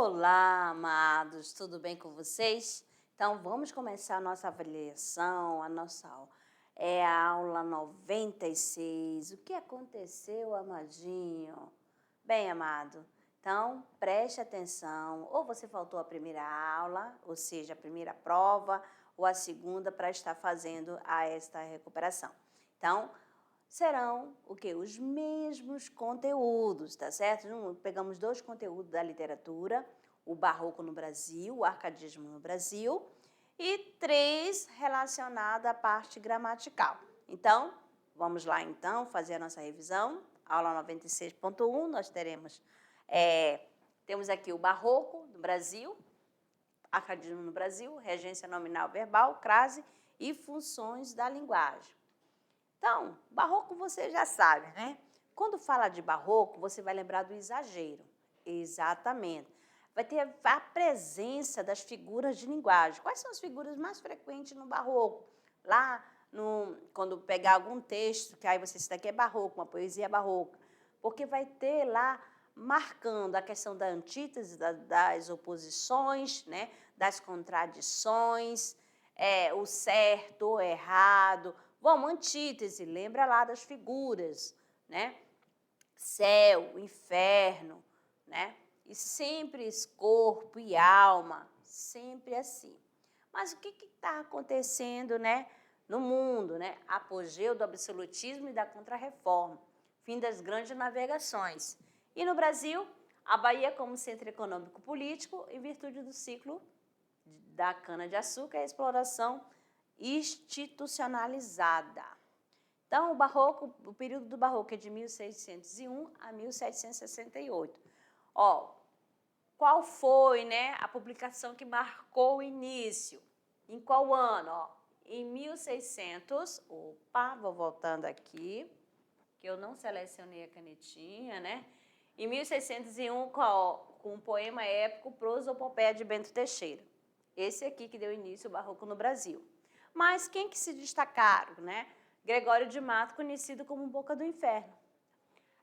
Olá, amados, tudo bem com vocês? Então, vamos começar a nossa avaliação, a aula 96. O que aconteceu, amadinho? Bem, amado, então preste atenção. Ou você faltou a primeira aula, ou seja, a primeira prova, ou a segunda para estar fazendo esta recuperação. Então, serão o quê? Os mesmos conteúdos, tá certo? Pegamos dois conteúdos da literatura, o barroco no Brasil, o arcadismo no Brasil, e três relacionados à parte gramatical. Então, vamos lá então fazer a nossa revisão. Aula 96.1, nós temos aqui o barroco no Brasil, arcadismo no Brasil, regência nominal verbal, crase e funções da linguagem. Então, barroco você já sabe, né? Quando fala de barroco, você vai lembrar do exagero. Exatamente. Vai ter a presença das figuras de linguagem. Quais são as figuras mais frequentes no barroco? Lá, quando pegar algum texto, que aí você, isso daqui é barroco, uma poesia barroca, porque vai ter lá marcando a questão da antítese, das oposições, né? Das contradições, o certo, o errado. Vamos, antítese, lembra lá das figuras, né? Céu, inferno, né? E sempre esse corpo e alma, sempre assim. Mas o que está acontecendo, né, no mundo, né? Apogeu do absolutismo e da contrarreforma, fim das grandes navegações. E no Brasil, a Bahia como centro econômico político, em virtude do ciclo da cana-de-açúcar e a exploração institucionalizada. Então, o período do barroco é de 1601 a 1768. Qual foi, né, a publicação que marcou o início? Em qual ano? Em 1600, vou voltando aqui, que eu não selecionei a canetinha, né? Em 1601, com o poema épico Prosopopeia de Bento Teixeira. Esse aqui que deu início ao barroco no Brasil. Mas quem que se destacaram, né? Gregório de Mato, conhecido como Boca do Inferno.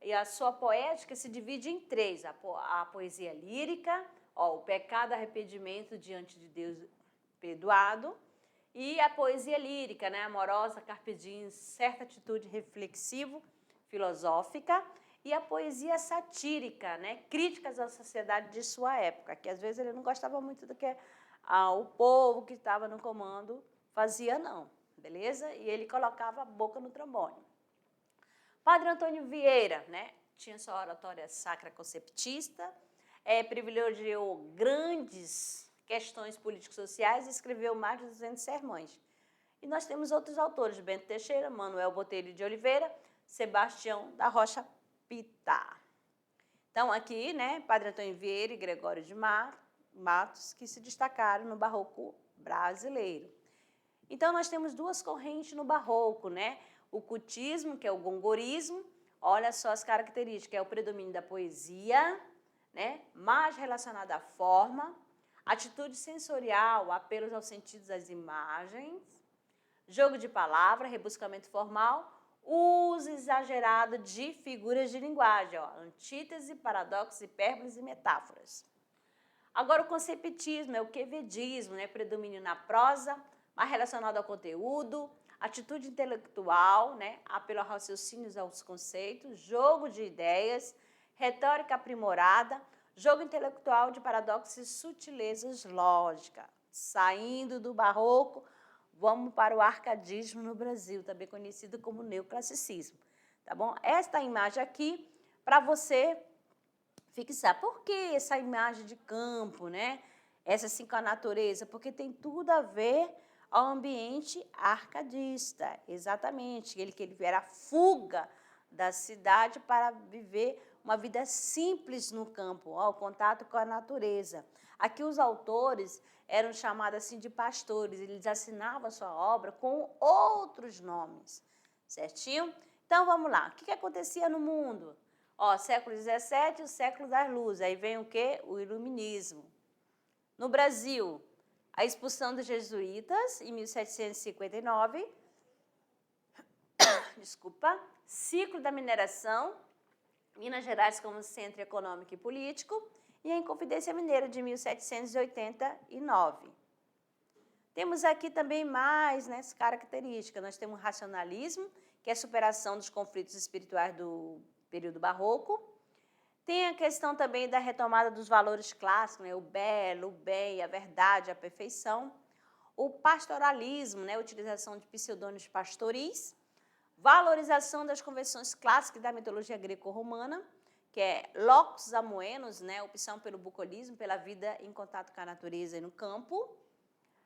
E a sua poética se divide em três: a poesia lírica, o pecado, arrependimento diante de Deus perdoado, e a poesia lírica, né? Amorosa, carpe diem, certa atitude reflexivo, filosófica, e a poesia satírica, né? Críticas à sociedade de sua época, que às vezes ele não gostava muito do que o povo que estava no comando fazia, não, beleza? E ele colocava a boca no trombone. Padre Antônio Vieira, né? Tinha sua oratória sacra conceptista, privilegiou grandes questões político-sociais e escreveu mais de 200 sermões. E nós temos outros autores: Bento Teixeira, Manuel Botelho de Oliveira, Sebastião da Rocha Pita. Então, aqui, né, Padre Antônio Vieira e Gregório de Matos, que se destacaram no barroco brasileiro. Então, nós temos duas correntes no barroco, né? O cultismo, que é o gongorismo, olha só as características: é o predomínio da poesia, né? Mais relacionada à forma, atitude sensorial, apelos aos sentidos das imagens, jogo de palavra, rebuscamento formal, uso exagerado de figuras de linguagem, antítese, paradoxos, hipérboles e metáforas. Agora, o conceptismo é o quevedismo, né? Predomínio na prosa, mais relacionado ao conteúdo, atitude intelectual, né? Apelo a raciocínios aos conceitos, jogo de ideias, retórica aprimorada, jogo intelectual de paradoxos e sutilezas lógicas. Saindo do barroco, vamos para o arcadismo no Brasil, também conhecido como neoclassicismo, tá bom? Esta imagem aqui, para você fixar. Por que essa imagem de campo, né? Essa assim com a natureza? Porque tem tudo a ver ao ambiente arcadista, exatamente. Que ele era a fuga da cidade para viver uma vida simples no campo, o contato com a natureza. Aqui os autores eram chamados assim de pastores, eles assinavam a sua obra com outros nomes, certinho? Então, vamos lá. O que acontecia no mundo? Século XVII, o século das luzes. Aí vem o quê? O iluminismo. No Brasil, a expulsão dos jesuítas, em 1759. Ciclo da mineração, Minas Gerais como centro econômico e político. e a Inconfidência Mineira, de 1789. Temos aqui também mais, né, características. Nós temos o racionalismo, que é a superação dos conflitos espirituais do período barroco. Tem a questão também da retomada dos valores clássicos, né, o belo, o bem, a verdade, a perfeição. O pastoralismo, né, a utilização de pseudônimos pastoris. Valorização das convenções clássicas da mitologia greco-romana, que é locus amoenos, né, opção pelo bucolismo, pela vida em contato com a natureza e no campo.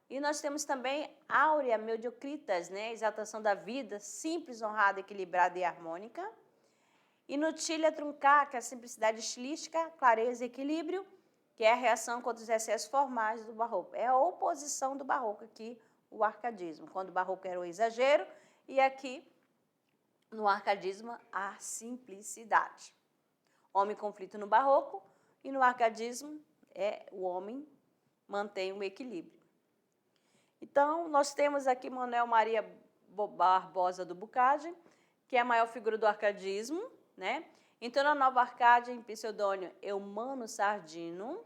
E nós temos também áurea mediocritas, né, exaltação da vida, simples, honrada, equilibrada e harmônica. E nutilia truncar, que é a simplicidade estilística, clareza e equilíbrio, que é a reação contra os excessos formais do barroco. É a oposição do barroco aqui, o arcadismo, quando o barroco era o exagero, e aqui, no arcadismo, a simplicidade. Homem conflito no barroco, e no arcadismo, o homem mantém o equilíbrio. Então, nós temos aqui Manuel Maria Barbosa do Bucage, que é a maior figura do arcadismo, né? Então, na Nova Arcádia, em pseudônimo Eumano Sardino.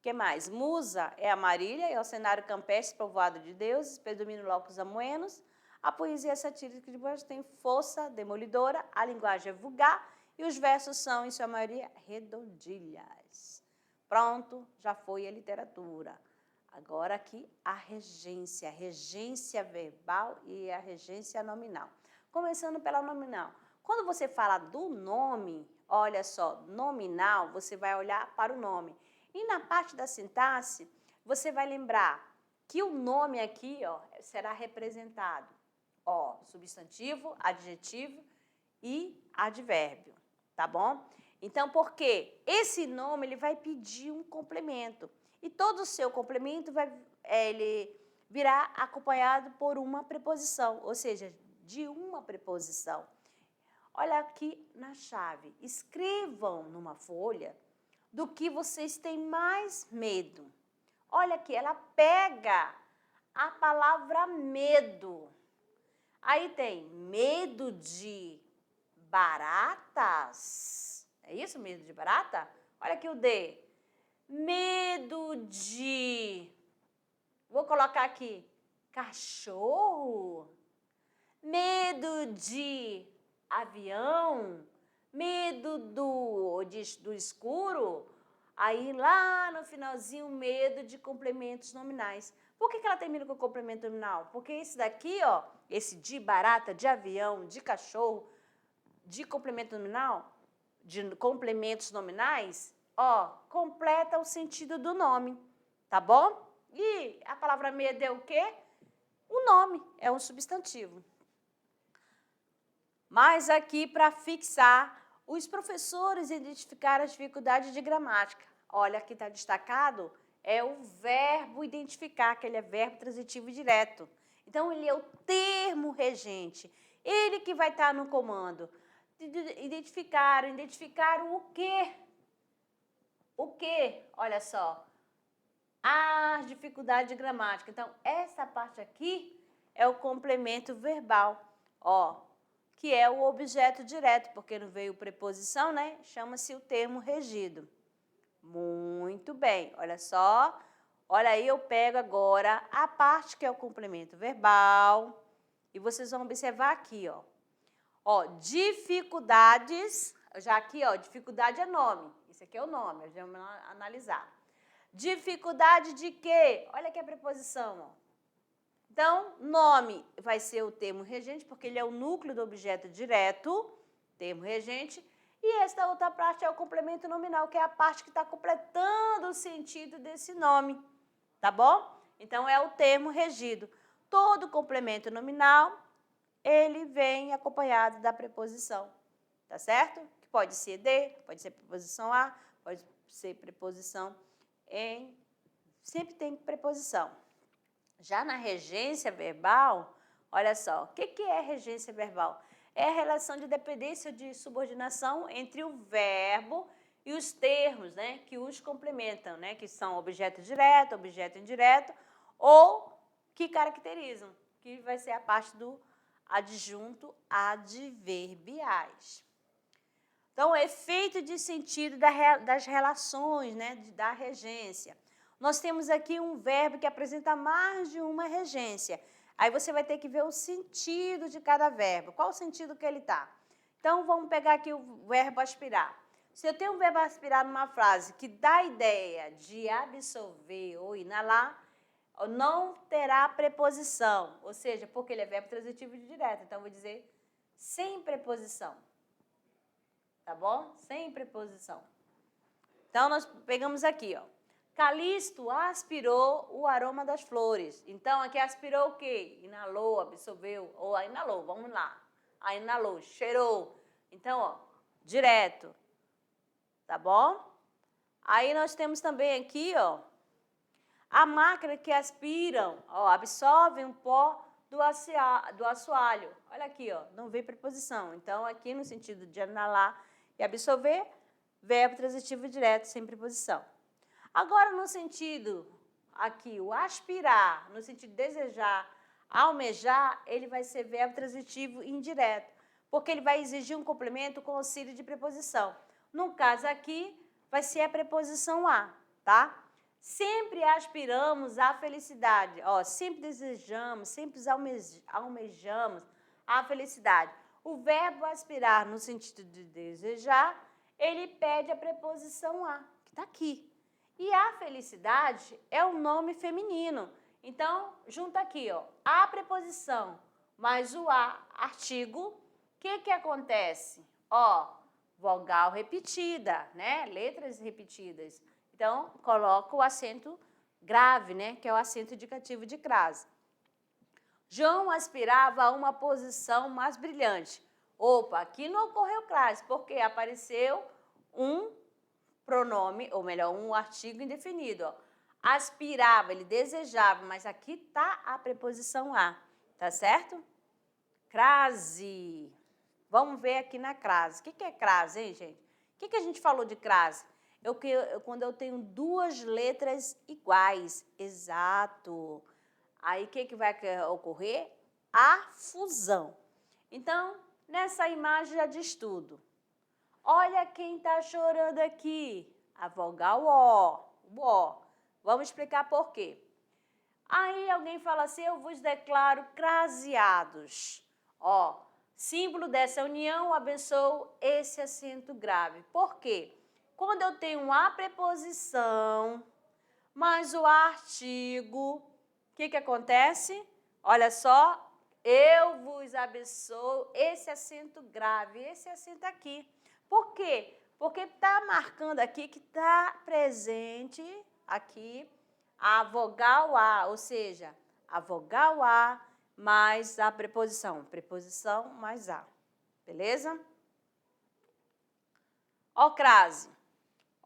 Que mais? Musa é a Marília, é o cenário campestre povoado de deuses, predomina locus amoenos. A poesia satírica de Borges tem força demolidora, a linguagem é vulgar e os versos são, em sua maioria, redondilhas. Pronto, já foi a literatura. Agora aqui a regência verbal e a regência nominal. Começando pela nominal. Quando você fala do nome, olha só, nominal, você vai olhar para o nome. E na parte da sintaxe, você vai lembrar que o nome aqui, ó, será representado, ó, substantivo, adjetivo e advérbio, tá bom? Então, por quê? Esse nome ele vai pedir um complemento. E todo o seu complemento ele virá acompanhado por uma preposição, ou seja, de uma preposição. Olha aqui na chave. Escrevam numa folha do que vocês têm mais medo. Olha aqui, ela pega a palavra medo. Aí tem medo de baratas. É isso, medo de barata? Olha aqui o D. Medo de... Vou colocar aqui. Cachorro. Medo de avião. Medo do escuro. Aí, lá no finalzinho, medo de complementos nominais. Por que ela termina com complemento nominal? Porque esse daqui, ó, esse de barata, de avião, de cachorro, de complemento nominal, de complementos nominais, ó, completa o sentido do nome, tá bom? E a palavra medo é o quê? O nome, é um substantivo. Mas aqui, para fixar, os professores identificaram as dificuldades de gramática. Olha, aqui está destacado, é o verbo identificar, que ele é verbo transitivo direto. Então, ele é o termo regente. Ele que vai estar no comando. Identificaram o quê? O quê? Olha só. As dificuldades de gramática. Então, essa parte aqui é o complemento verbal. Ó, que é o objeto direto, porque não veio preposição, né? Chama-se o termo regido. Muito bem, olha só. Olha aí, eu pego agora a parte que é o complemento verbal. E vocês vão observar aqui, ó. Ó, dificuldades, já aqui, ó, dificuldade é nome. Isso aqui é o nome, vamos analisar. Dificuldade de quê? Olha aqui a preposição, ó. Então, nome vai ser o termo regente, porque ele é o núcleo do objeto direto, termo regente, e esta outra parte é o complemento nominal, que é a parte que está completando o sentido desse nome, tá bom? Então, é o termo regido. Todo complemento nominal, ele vem acompanhado da preposição, tá certo? Que pode ser de, pode ser preposição a, pode ser preposição em, sempre tem preposição. Já na regência verbal, olha só, o que é regência verbal? É a relação de dependência ou de subordinação entre o verbo e os termos, né, que os complementam, né, que são objeto direto, objeto indireto, ou que caracterizam, que vai ser a parte do adjunto adverbiais. Então, efeito de sentido das relações, né, da regência. Nós temos aqui um verbo que apresenta mais de uma regência. Aí você vai ter que ver o sentido de cada verbo. Qual o sentido que ele está? Então, vamos pegar aqui o verbo aspirar. Se eu tenho um verbo aspirar numa frase que dá a ideia de absorver ou inalar, não terá preposição, ou seja, porque ele é verbo transitivo e direto. Então, eu vou dizer sem preposição. Tá bom? Sem preposição. Então, nós pegamos aqui, ó. Calisto aspirou o aroma das flores. Então, aqui aspirou o quê? Inalou, absorveu, ou inalou, vamos lá. Inalou, cheirou. Então, ó, direto. Tá bom? Aí nós temos também aqui, ó, a máquina que aspiram, ó, absorvem um pó do assoalho. Olha aqui, ó, não vem preposição. Então, aqui no sentido de inalar e absorver, verbo transitivo direto, sem preposição. Agora, no sentido aqui, o aspirar, no sentido de desejar, almejar, ele vai ser verbo transitivo indireto, porque ele vai exigir um complemento com auxílio de preposição. No caso aqui, vai ser a preposição a, tá? Sempre aspiramos à felicidade, ó, sempre desejamos, sempre almejamos a felicidade. O verbo aspirar, no sentido de desejar, ele pede a preposição a, que está aqui. E a felicidade é um nome feminino. Então, junta aqui, ó, a preposição mais o a, artigo. O que acontece? Ó, vogal repetida, né? Letras repetidas. Então, coloca o acento grave, né? Que é o acento indicativo de crase. João aspirava a uma posição mais brilhante. Opa, aqui não ocorreu crase, porque apareceu um pronome, ou melhor, um artigo indefinido. Ó. Aspirava, ele desejava, mas aqui está a preposição a, tá certo? Crase. Vamos ver aqui na crase. O que é crase, hein, gente? O que a gente falou de crase? Quando eu tenho duas letras iguais. Exato. Aí, o que vai ocorrer? A fusão. Então, nessa imagem já diz tudo. Olha quem está chorando aqui. A vogal O. O O. Vamos explicar por quê. Aí alguém fala assim, eu vos declaro craseados. Ó, símbolo dessa união, abençoo esse acento grave. Por quê? Quando eu tenho a preposição, mais o artigo, o que acontece? Olha só, eu vos abençoo esse acento grave, esse acento aqui. Por quê? Porque está marcando aqui que está presente aqui a vogal A, ou seja, a vogal A mais a preposição. Preposição mais A. Beleza? Ó, crase.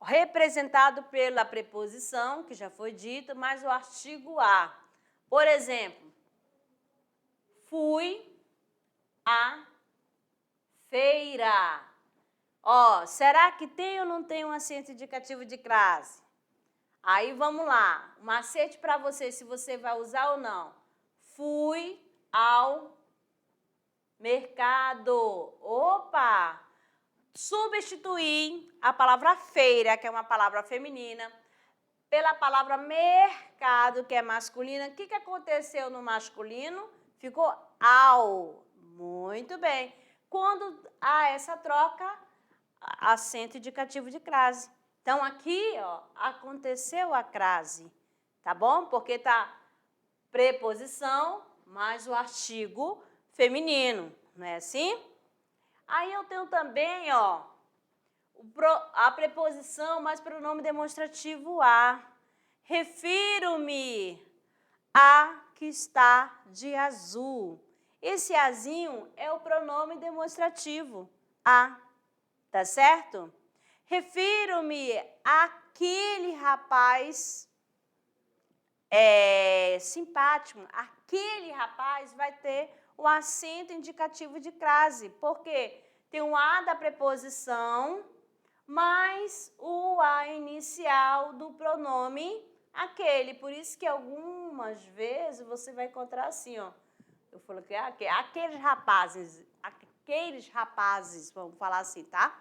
Representado pela preposição, que já foi dito, mais o artigo A. Por exemplo, fui à feira. Ó, será que tem ou não tem um acento indicativo de crase? Aí vamos lá, um macete para você, se você vai usar ou não. Fui ao mercado. Opa! Substituir a palavra feira, que é uma palavra feminina, pela palavra mercado, que é masculina. O que aconteceu no masculino? Ficou ao. Muito bem. Quando há essa troca, acento indicativo de crase. Então, aqui, ó, aconteceu a crase, tá bom? Porque tá preposição mais o artigo feminino, não é assim? Aí eu tenho também, ó, a preposição mais pronome demonstrativo a. Refiro-me a que está de azul. Esse azinho é o pronome demonstrativo a, tá certo? Refiro-me àquele rapaz simpático. Aquele rapaz vai ter o acento indicativo de crase. Por quê? Tem um A da preposição, mais o A inicial do pronome aquele. Por isso que algumas vezes você vai encontrar assim, ó. Eu falo que aqueles rapazes, vamos falar assim, tá?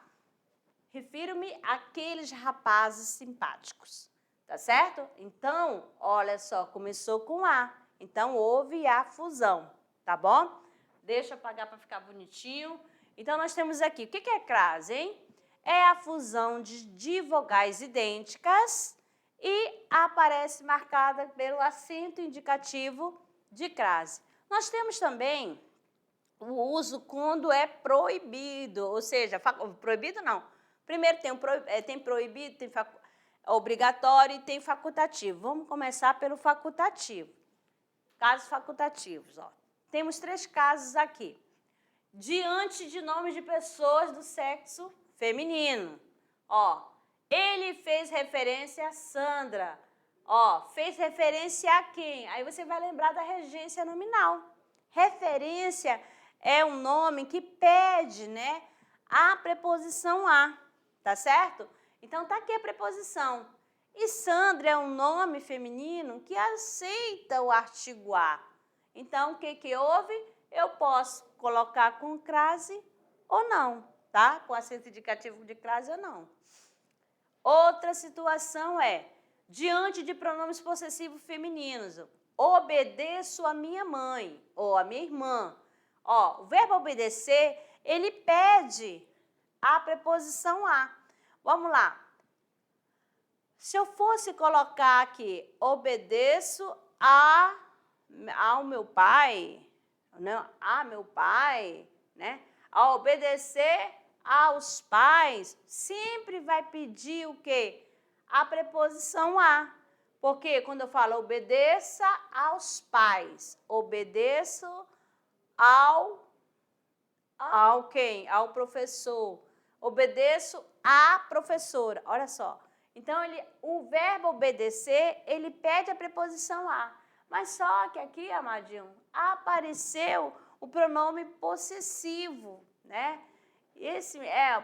refiro-me àqueles rapazes simpáticos, tá certo? Então, olha só, começou com A, então houve a fusão, tá bom? Deixa eu apagar para ficar bonitinho. Então, nós temos aqui, o que é crase, hein? É a fusão de vogais idênticas e aparece marcada pelo acento indicativo de crase. Nós temos também o uso quando é proibido, ou seja, proibido não. Primeiro tem proibido, tem obrigatório e tem facultativo. Vamos começar pelo facultativo. Casos facultativos, ó. Temos 3 casos aqui. Diante de nomes de pessoas do sexo feminino. Ó, ele fez referência a Sandra. Ó, fez referência a quem? Aí você vai lembrar da regência nominal. Referência é um nome que pede, né, a preposição a, tá certo? Então, tá aqui a preposição. E Sandra é um nome feminino que aceita o artigo a. Então, o que houve? Eu posso colocar com crase ou não, tá? Com acento indicativo de crase ou não. Outra situação é, diante de pronomes possessivos femininos, obedeço a minha mãe ou a minha irmã. Ó, o verbo obedecer, ele pede a preposição a. Vamos lá. Se eu fosse colocar aqui, obedeço ao meu pai, né? A meu pai, né? A obedecer aos pais, sempre vai pedir o quê? A preposição a. Porque quando eu falo obedeça aos pais, obedeço ao quem? Ao professor. Obedeço à professora. Olha só. Então, o verbo obedecer, ele pede a preposição a. Mas só que aqui, amadinho, apareceu o pronome possessivo, né? Esse é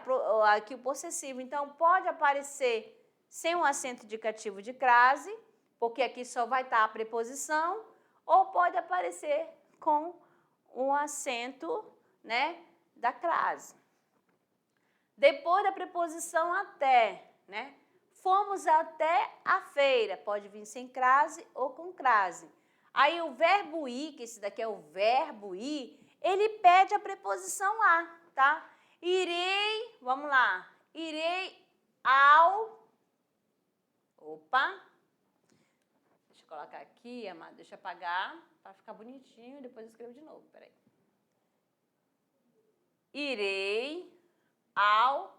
aqui o possessivo. Então, pode aparecer sem um acento indicativo de crase, porque aqui só vai estar a preposição, ou pode aparecer com um acento, né, da crase. Depois da preposição até, né? Fomos até a feira, pode vir sem crase ou com crase. Aí o verbo ir, que esse daqui é o verbo ir, ele pede a preposição a, tá? Irei, vamos lá, irei ao... Opa! Deixa eu colocar aqui, amado, deixa eu apagar para ficar bonitinho, depois eu escrevo de novo, peraí. Irei ao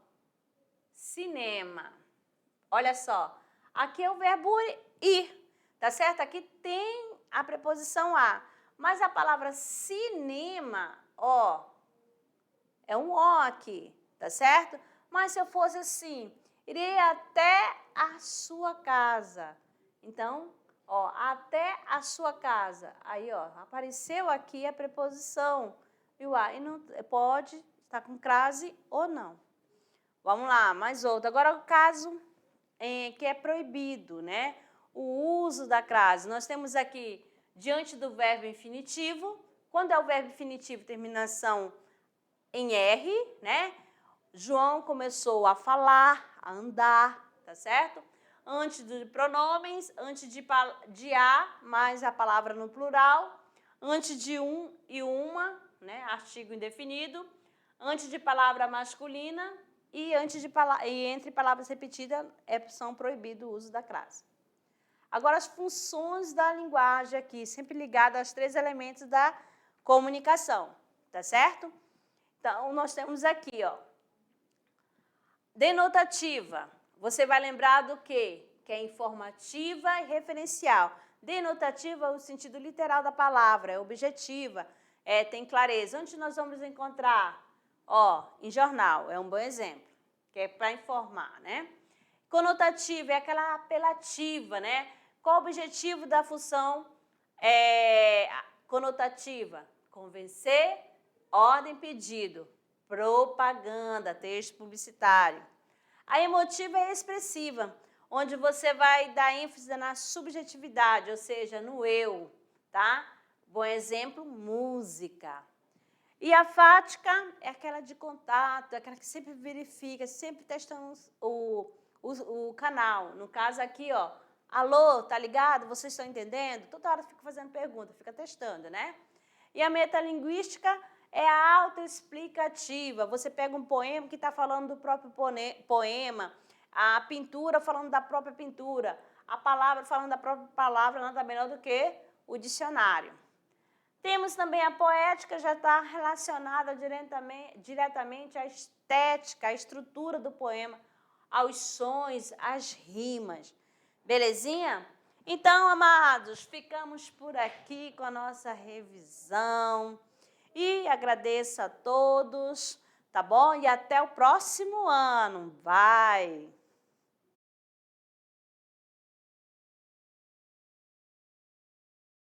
cinema. Olha só, aqui é o verbo ir, tá certo? Aqui tem a preposição a, mas a palavra cinema, ó, é um ó aqui, tá certo? Mas se eu fosse assim, irei até a sua casa. Então, ó, até a sua casa. Aí, ó, apareceu aqui a preposição e o a, e não pode estar com crase ou não. Vamos lá, mais outro. Agora o caso que é proibido, né? O uso da crase. Nós temos aqui, diante do verbo infinitivo, quando é o verbo infinitivo, terminação em R, né? João começou a falar, a andar, tá certo? Antes de pronomes, antes de a, mais a palavra no plural, antes de um e uma, né? Artigo indefinido, antes de palavra masculina, e entre palavras repetidas são proibido o uso da crase. Agora, as funções da linguagem aqui, sempre ligadas aos 3 elementos da comunicação, tá certo? Então, nós temos aqui, ó, denotativa. Você vai lembrar do quê? Que é informativa e referencial. Denotativa é o sentido literal da palavra, é objetiva, tem clareza. Onde nós vamos encontrar? Ó, em jornal, é um bom exemplo, que é para informar, né? Conotativa é aquela apelativa, né? Qual o objetivo da função conotativa? Convencer, ordem, pedido, propaganda, texto publicitário. A emotiva é expressiva, onde você vai dar ênfase na subjetividade, ou seja, no eu, tá? Bom exemplo, música. E a fática é aquela de contato, é aquela que sempre verifica, sempre testando o canal. No caso aqui, ó, alô, tá ligado? Vocês estão entendendo? Toda hora fica fazendo pergunta, fica testando, né? E a metalinguística é a autoexplicativa. Você pega um poema que está falando do próprio poema, a pintura falando da própria pintura, a palavra falando da própria palavra, nada melhor do que o dicionário. Temos também a poética, já está relacionada diretamente à estética, à estrutura do poema, aos sons, às rimas. Belezinha? Então, amados, ficamos por aqui com a nossa revisão. E agradeço a todos, tá bom? E até o próximo ano. Vai!